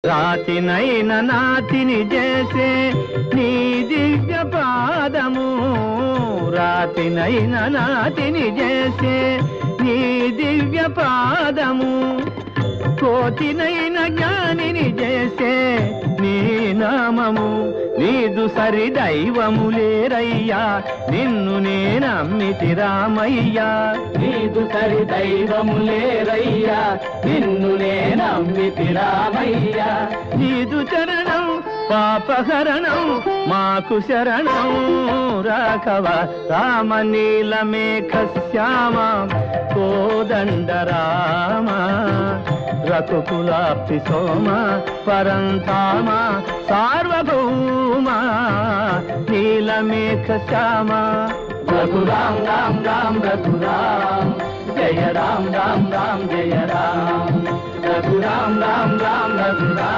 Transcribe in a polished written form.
రాతినైన నాతిని చేసే నీ దివ్య పాదము, రాతినైన నాతిని చేసే నీ దివ్య పాదము, కోతినైన జ్ఞానిని చేసే నీ నామము. నీదు సరి దైవము లేరయ్యా, నిన్ను నేనమ్మితి రామయ్యా. నీదు సరి దైవము లేరయ్యా, నిన్ను నేనమ్మితి రామయ్యా. నీదు చరణం పాపహరణం మాకు శరణం, రాఘవ రామ నీలమేఘ శ్యామ కోదండ రామ, రఘుకులాప్తి సోమ పరంధామ సార్వభౌమ నీలమేఘ శ్యామ. రఘురామ్ రామ్ రామ్ రఘురామ్, జయ రామ్ రామ్ రామ్ జయ రామ్. రఘురామ్ రామ్ రామ్ రఘురామ్.